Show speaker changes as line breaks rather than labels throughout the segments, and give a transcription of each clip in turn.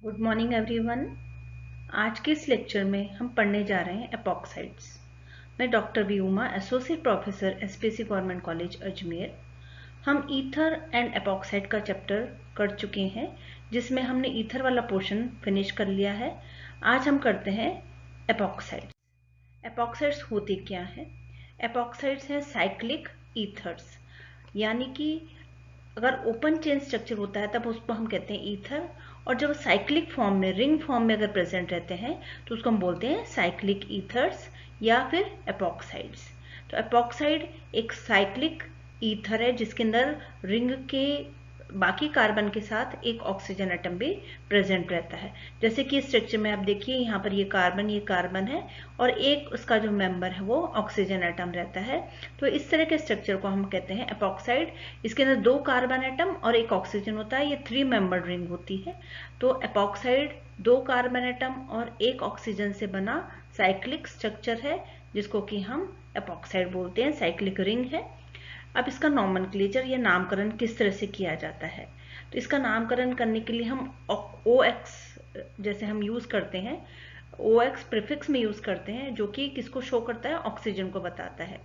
Good morning everyone. आज के इस लेक्चर में हम पढ़ने जा रहे हैं एपॉक्साइड्स। मैं doctor B Uma, associate professor SPSC government college Ajmer. हम ईथर एंड एपॉक्साइड का चैप्टर कर चुके हैं, जिसमें हमने ईथर वाला पोर्शन फिनिश कर लिया है। आज हम करते हैं एपॉक्साइड्स। एपॉक्साइड्स होते क्या हैं? एपॉक्साइड्स हैं साइक्लिक ईथर्स, यानी कि अगर ओपन चेन स्ट्रक्चर होता है तब उसको हम कहते हैं ईथर, और जब साइक्लिक फॉर्म में, रिंग फॉर्म में अगर प्रेजेंट रहते हैं तो उसको हम बोलते हैं साइक्लिक ईथर्स या फिर एपॉक्साइड्स। तो एपॉक्साइड एक साइक्लिक ईथर है जिसके अंदर रिंग के बाकी कार्बन के साथ एक ऑक्सीजन एटम भी प्रेजेंट रहता है। जैसे कि स्ट्रक्चर में आप देखिए, यहाँ पर ये कार्बन है और एक उसका जो मेंबर है वो ऑक्सीजन एटम रहता है। तो इस तरह के स्ट्रक्चर को हम कहते हैं एपॉक्साइड। इसके अंदर 2 कार्बन एटम और एक ऑक्सीजन होता है। ये 3 मेंबर्ड रिंग होती है। तो एपॉक्साइड 2 कार्बन एटम और एक ऑक्सीजन से बना साइक्लिक स्ट्रक्चर है, जिसको कि हम एपॉक्साइड बोलते हैं, साइक्लिक रिंग है। अब इसका नॉमेनक्लेचर या नामकरण किस तरह से किया जाता है? तो इसका नामकरण करने के लिए हम OX जैसे हम यूज करते हैं, OX प्रीफिक्स में यूज करते हैं, जो कि किसको शो करता है? ऑक्सीजन को बताता है।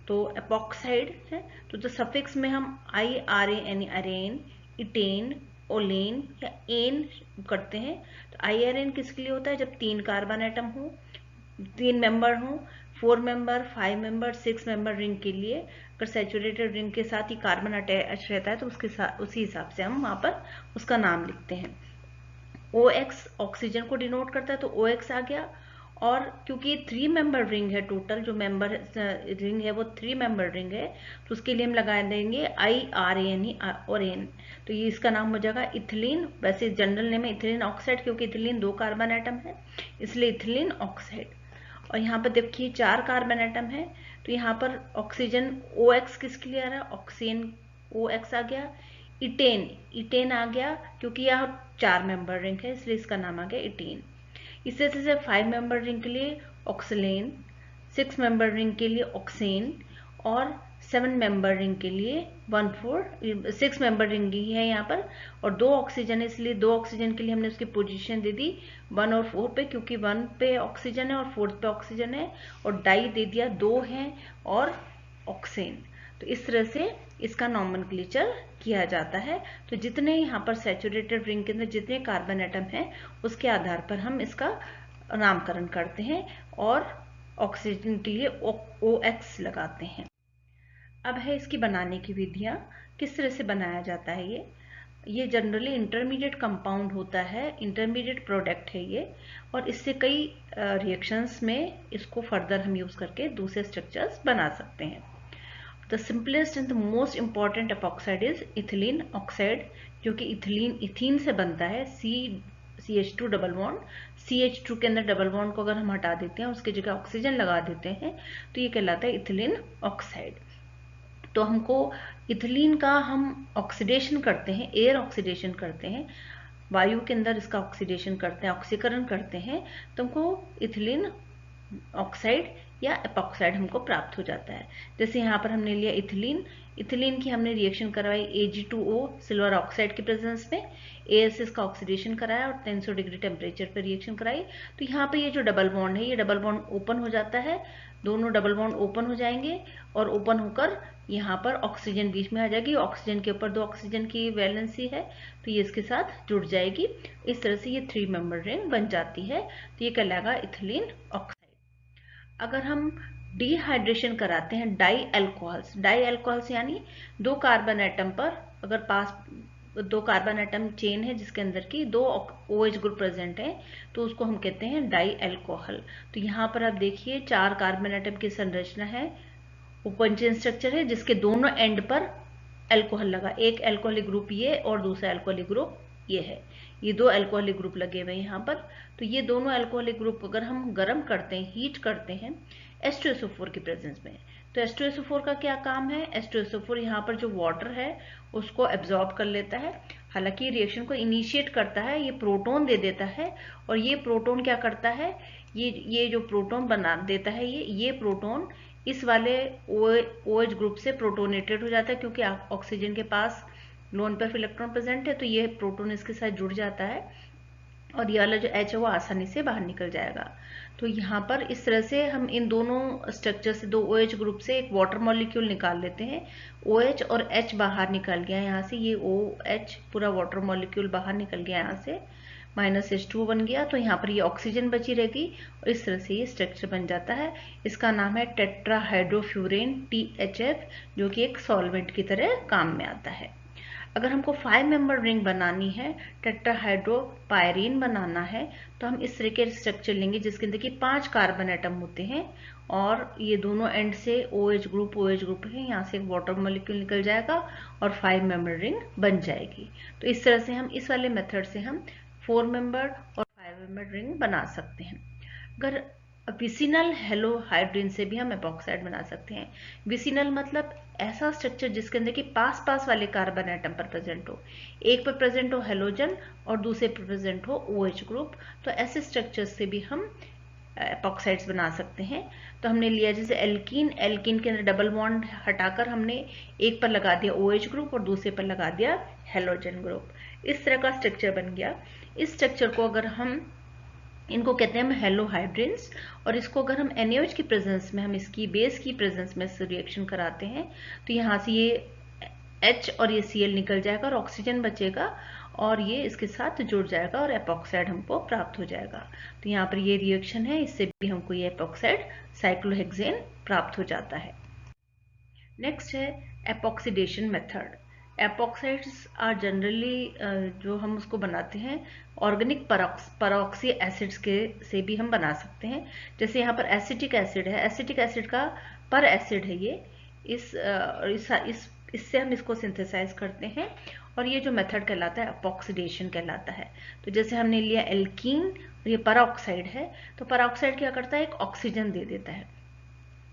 तो एपॉक्साइड है तो जो सफिक्स में हम IRAN, अरेन, इटेन, ओलेन या एन करते हैं। तो IRAN किसके लिए होता है? जब 3 कार्बन एटम हो, 3 मेंबर हो, 4 मेंबर, 5 मेंबर, 6 मेंबर रिंग के लिए अगर सैचुरेटेड रिंग के साथ ही कार्बन अटैच रहता है तो उसके साथ उसी हिसाब से हम वहां पर उसका नाम लिखते हैं। OX ऑक्सीजन को डिनोट करता है तो OX आ गया। और क्योंकि 3 मेंबर रिंग है, टोटल जो मेंबर रिंग है वो 3 मेंबर रिंग है, तो उसके लिए हम लगा देंगे IRAN ही और एन। तो ये इसका नाम हो जाएगा इथिलीन। वैसे जनरल नेम है इथिलीन ऑक्साइड, क्योंकि इथिलीन 2 कार्बन एटम है इसलिए इथिलीन ऑक्साइड। और यहाँ पर देखिए 4 कार्बन एटम है, तो यहाँ पर ऑक्सीजन OX किसके लिए आ रहा है? ऑक्सीजन OX आ गया। इटेन, इटेन आ गया क्योंकि यह 4 मेंबर रिंग है इसलिए इसका नाम आ गया इटेन। इस तरह से 5 मेंबर रिंग के लिए ऑक्सीलेन, 6 मेंबर रिंग के लिए ऑक्सेन और 7 मेंबर रिंग के लिए 6 मेंबर रिंग ही है यहाँ पर, और 2 ऑक्सीजन है इसलिए 2 ऑक्सीजन के लिए हमने उसकी पोजीशन दे दी 1 और 4 पे, क्योंकि 1 पे ऑक्सीजन है और 4 पे ऑक्सीजन है, और डाई दे दिया 2 है और ऑक्सेन। तो इस तरह से इसका नॉमेनक्लेचर किया जाता है। तो जितने यहाँ पर सैचुरेटेड रिंग के अंदर जितने कार्बन एटम हैं उसके आधार पर हम इसका नामकरण करते हैं और ऑक्सीजन के लिए OX लगाते हैं। अब है इसकी बनाने की विधियां, किस तरह से बनाया जाता है ये जनरली इंटरमीडिएट कंपाउंड होता है, इंटरमीडिएट प्रोडक्ट है ये, और इससे कई रिएक्शंस में इसको फर्दर हम यूज करके दूसरे स्ट्रक्चर्स बना सकते हैं। The simplest and the most important epoxide is ethylene oxide, क्योंकि इथिलीन इथीन से बनता है। CH2 डबल बॉन्ड, CH2 के अंदर डबल बॉन्ड को अगर हम हटा देते हैं उसकी जगह ऑक्सीजन लगा देते हैं तो ये कहलाता है इथिलीन ऑक्साइड। तो हमको इथिलीन का हम ऑक्सीडेशन करते हैं, एयर ऑक्सीडेशन करते हैं, वायु के अंदर इसका ऑक्सीडेशन करते हैं, ऑक्सीकरण करते हैं, तो हमको इथिलीन ऑक्साइड या एपॉक्साइड हमको प्राप्त हो जाता है। जैसे यहाँ पर हमने लिया इथिलीन, इथिलीन की हमने रिएक्शन करवाई Ag2O सिल्वर ऑक्साइड के प्रेजेंस में, ASS का ऑक्सीडेशन कराया और 300 डिग्री टेम्परेचर पर रिएक्शन कराई। तो यहाँ पे ये जो डबल बॉन्ड है ये डबल बॉन्ड ओपन हो जाता है, दोनों डबल बॉन्ड ओपन हो जाएंगे और ओपन होकर यहाँ पर ऑक्सीजन बीच में आ जाएगी। ऑक्सीजन के ऊपर 2 ऑक्सीजन की वैलेंसी है तो ये इसके साथ जुड़ जाएगी। इस तरह से ये 3 मेंबर रिंग बन जाती है। तो ये कहलाएगा इथिलीन ऑक्साइड। अगर हम डिहाइड्रेशन कराते हैं डाई अल्कोहल्स यानी 2 कार्बन एटम पर अगर पास 2 कार्बन एटम चेन है जिसके अंदर की 2 OH ग्रुप प्रेजेंट है तो उसको हम कहते हैं डाई अल्कोहल। तो यहाँ पर आप देखिए 4 कार्बन एटम की संरचना है, ओपन चेन स्ट्रक्चर है जिसके दोनों एंड पर अल्कोहल लगा, एक अल्कोहलिक ग्रुप ये और दूसरा अल्कोहलिक ग्रुप ये है, ये 2 अल्कोहलिक ग्रुप लगे हुए हैं यहाँ पर। तो ये दोनों अल्कोहलिक ग्रुप अगर हम गर्म करते हैं, हीट करते हैं H2SO4 की प्रेजेंस में, तो H2SO4 का क्या काम है? H2SO4 यहाँ पर जो वाटर है उसको एब्जॉर्ब कर लेता है। हालांकि रिएक्शन को इनिशिएट करता है, ये प्रोटोन दे देता है, और ये प्रोटोन क्या करता है, ये जो प्रोटोन बना देता है ये प्रोटोन इस वाले OH ग्रुप से प्रोटोनेटेड हो जाता है, क्योंकि ऑक्सीजन के पास लोन पेयर इलेक्ट्रॉन प्रेजेंट है तो ये प्रोटोन इसके साथ जुड़ जाता है और ये वाला जो H है वो आसानी से बाहर निकल जाएगा। तो यहाँ पर इस तरह से हम इन दोनों स्ट्रक्चर से, दो OH ग्रुप से एक वाटर मॉलिक्यूल निकाल लेते हैं। OH और H बाहर निकल गया यहाँ से, ये OH पूरा वाटर मॉलिक्यूल बाहर निकल गया यहाँ से, -H2O बन गया। तो यहाँ पर ये ऑक्सीजन बची रहेगी और इस तरह से ये स्ट्रक्चर बन जाता है। इसका नाम है टेट्राहाइड्रोफ्यूरेन THF, जो कि एक सॉल्वेंट की तरह काम में आता है। अगर हमको 5 मेंबर रिंग बनानी है, टेट्राहाइड्रोपायरीन बनाना है, तो हम इस तरह के स्ट्रक्चर लेंगे जिसके अंदर कि 5 कार्बन एटम होते हैं और ये दोनों एंड से OH ग्रुप है, यहाँ से एक वाटर मॉलिक्यूल निकल जाएगा और 5 मेंबर रिंग बन जाएगी। तो इस तरह से हम इस वाले मेथड से हम 4 मेंबर और 5 मेंबर रिंग बना सकते हैं। अगर विसिनल हेलोहाइड्रिन से भी हम एपॉक्साइड बना सकते हैं। विसिनल मतलब ऐसा स्ट्रक्चर जिसके अंदर कि पास पास वाले कार्बन एटम पर प्रेजेंट हो, एक पर प्रेजेंट हो हेलोजन और दूसरे पर प्रेजेंट हो OH ग्रुप। तो ऐसे स्ट्रक्चर से भी हम एपॉक्साइड्स बना सकते हैं। तो हमने लिया जैसे एल्कीन के अंदर डबल बॉन्ड हटाकर हमने एक पर लगा दिया OH ग्रुप और दूसरे पर लगा दिया हेलोजन ग्रुप, इस तरह का स्ट्रक्चर बन गया। इस स्ट्रक्चर को अगर हम, इनको कहते हैं हम हेलोहाइड्रिन्स, और इसको अगर हम NaOH की प्रेजेंस में, हम इसकी बेस की प्रेजेंस में रिएक्शन कराते हैं तो यहाँ से ये H और ये Cl निकल जाएगा और ऑक्सीजन बचेगा और ये इसके साथ जुड़ जाएगा और एपॉक्साइड हमको प्राप्त हो जाएगा। तो यहाँ पर ये रिएक्शन है, इससे भी हमको ये एपॉक्साइड साइक्लोहेक्सेन प्राप्त हो जाता है। नेक्स्ट है एपॉक्सीडेशन मेथड। एपॉक्साइड्स आर जनरली जो हम उसको बनाते हैं ऑर्गेनिक परऑक्सी एसिड्स के से भी हम बना सकते हैं। जैसे यहाँ पर एसिटिक एसिड है, एसिटिक एसिड का पर एसिड है ये, इससे हम इसको सिंथेसाइज करते हैं और ये जो मेथड कहलाता है एपॉक्सीडेशन कहलाता है। तो जैसे हमने लिया एल्कीन और ये परऑक्साइड है, तो परऑक्साइड क्या करता है, एक ऑक्सीजन दे देता है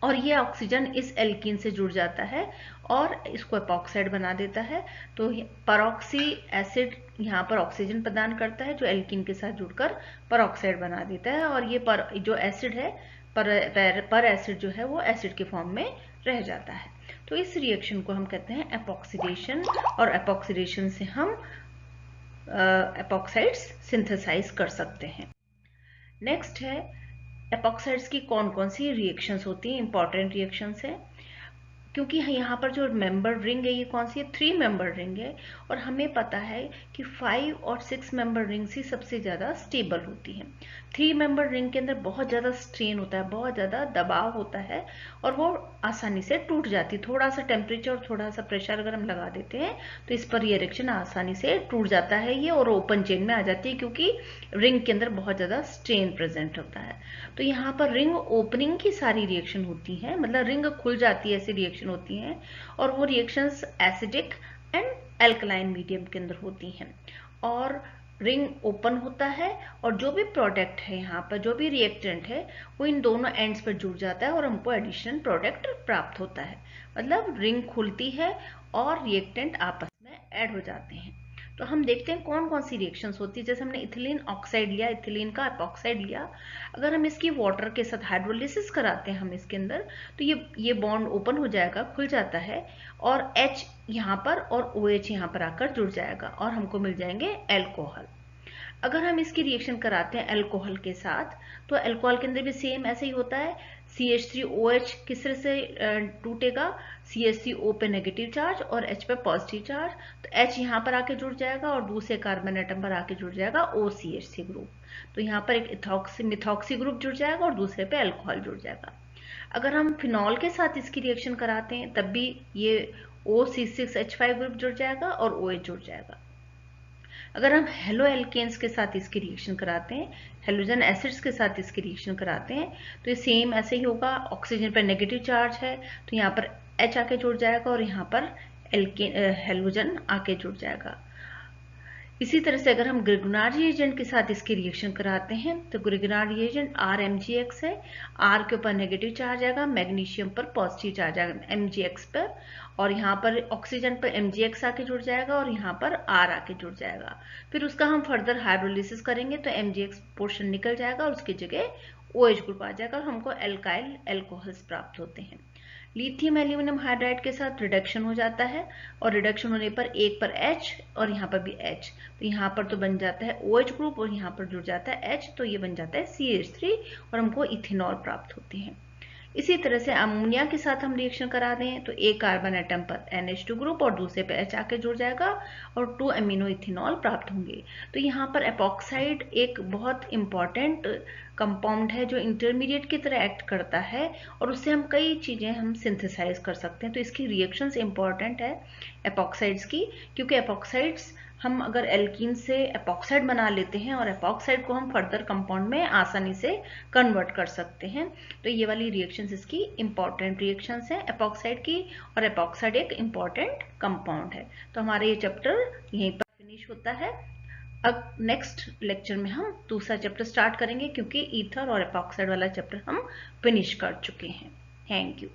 और ये ऑक्सीजन इस एल्कीन से जुड़ जाता है और इसको एपॉक्साइड बना देता है। तो परऑक्सी एसिड यहाँ पर ऑक्सीजन प्रदान करता है जो एल्कीन के साथ जुड़कर परऑक्साइड बना देता है और ये जो एसिड है पर एसिड जो है वो एसिड के फॉर्म में रह जाता है। तो इस रिएक्शन को हम कहते हैं एपॉक्सीडेशन और एपॉक्सीडेशन से हम एपॉक्साइड्स सिंथेसाइज कर सकते हैं। नेक्स्ट है एपॉक्साइड्स की कौन कौन सी रिएक्शंस होती हैं, इंपॉर्टेंट रिएक्शंस है। क्योंकि यहाँ पर जो मेंबर रिंग है ये कौन सी है, 3 मेंबर रिंग है और हमें पता है कि 5 और 6 मेंबर रिंग ही सबसे ज़्यादा स्टेबल होती है। 3 मेंबर रिंग के अंदर बहुत ज़्यादा स्ट्रेन होता है, बहुत ज़्यादा दबाव होता है और वो आसानी से टूट जाती है। थोड़ा सा टेम्परेचर और थोड़ा सा प्रेशर अगर हम लगा देते हैं तो इस पर रिएक्शन आसानी से टूट जाता है ये और ओपन चेन में आ जाती है, क्योंकि रिंग के अंदर बहुत ज़्यादा स्ट्रेन प्रेजेंट होता है। तो यहाँ पर रिंग ओपनिंग की सारी रिएक्शन होती है, मतलब रिंग खुल जाती है, ऐसी रिएक्शन होती हैं और वो reactions acidic and alkaline medium के अंदर होती हैं और रिंग ओपन होता है और जो भी प्रोडक्ट है यहाँ पर, जो भी रिएक्टेंट है वो इन दोनों एंड्स पर जुड़ जाता है और हमको एडिशनल प्रोडक्ट प्राप्त होता है। मतलब रिंग खुलती है और रिएक्टेंट आपस में ऐड हो जाते हैं। तो हम देखते हैं कौन कौन सी रिएक्शंस होती है। जैसे हमने इथिलीन ऑक्साइड लिया, इथिलीन का एपॉक्साइड लिया, अगर हम इसकी वाटर के साथ हाइड्रोलिसिस कराते हैं हम इसके अंदर, तो ये बॉन्ड ओपन हो जाएगा, खुल जाता है और H यहाँ पर और OH यहाँ पर आकर जुड़ जाएगा और हमको मिल जाएंगे एल्कोहल। अगर हम इसकी रिएक्शन कराते हैं अल्कोहल के साथ, तो अल्कोहल के अंदर भी सेम ऐसे ही होता है। CH3OH किस तरह से टूटेगा, CH3O पे नेगेटिव चार्ज और H पे पॉजिटिव चार्ज, तो H यहाँ पर आके जुड़ जाएगा और दूसरे कार्बन एटम पर आके जुड़ जाएगा OCH3 ग्रुप। तो यहाँ पर एक मिथॉक्सी ग्रुप जुड़ जाएगा और दूसरे पे अल्कोहल जुड़ जाएगा। अगर हम फिनॉल के साथ इसकी रिएक्शन कराते हैं तब भी ये OC6H5 ग्रुप जुड़ जाएगा और OH जुड़ जाएगा। अगर हम हेलो एल्केन्स के साथ इसकी रिएक्शन कराते हैं, हेलोजन एसिड्स के साथ इसकी रिएक्शन कराते हैं, तो ये सेम ऐसे ही होगा। ऑक्सीजन पर नेगेटिव चार्ज है तो यहाँ पर H आके जुड़ जाएगा और यहाँ पर हेलोजन आके जुड़ जाएगा। इसी तरह से अगर हम ग्रिगोनार्ड रिएजेंट के साथ इसकी रिएक्शन कराते हैं तो ग्रिगोनार्ड रिएजेंट RMgX है, R के ऊपर नेगेटिव चार्ज आएगा, मैग्नीशियम पर पॉजिटिव चार्ज आएगा MgX पर, और यहाँ पर ऑक्सीजन पर MgX आके जुड़ जाएगा और यहाँ पर R आके जुड़ जाएगा। फिर उसका हम फर्दर हाइड्रोलिसिस करेंगे तो MgX पोर्शन निकल जाएगा और उसकी जगह OH ग्रुप आ जाएगा और हमको एल्काइल एल्कोहल्स प्राप्त होते हैं। लिथियम एल्यूमिनियम हाइड्राइड के साथ रिडक्शन हो जाता है और रिडक्शन होने पर एक पर H और यहाँ पर भी H, तो यहाँ पर तो बन जाता है OH ग्रुप और यहाँ पर जुड़ जाता है H, तो ये बन जाता है CH3 और हमको इथेनॉल प्राप्त होते हैं। इसी तरह से अमोनिया के साथ हम रिएक्शन करा दें तो एक कार्बन एटम पर NH2 ग्रुप और दूसरे पे H आके जुड़ जाएगा और 2 अमीनो इथेनॉल प्राप्त होंगे। तो यहाँ पर एपॉक्साइड एक बहुत इंपॉर्टेंट कंपाउंड है जो इंटरमीडिएट की तरह एक्ट करता है और उससे हम कई चीज़ें हम सिंथेसाइज कर सकते हैं। तो इसकी रिएक्शंस इंपॉर्टेंट है एपॉक्साइड्स की, क्योंकि एपॉक्साइड्स हम अगर एल्कीन से एपॉक्साइड बना लेते हैं और एपॉक्साइड को हम फर्दर कंपाउंड में आसानी से कन्वर्ट कर सकते हैं। तो ये वाली रिएक्शंस इसकी इंपॉर्टेंट रिएक्शंस हैं एपॉक्साइड की, और एपॉक्साइड एक इंपॉर्टेंट कंपाउंड है। तो हमारा ये चैप्टर यहीं पर फिनिश होता है। अब नेक्स्ट लेक्चर में हम दूसरा चैप्टर स्टार्ट करेंगे, क्योंकि ईथर और एपॉक्साइड वाला चैप्टर हम फिनिश कर चुके हैं। Thank you.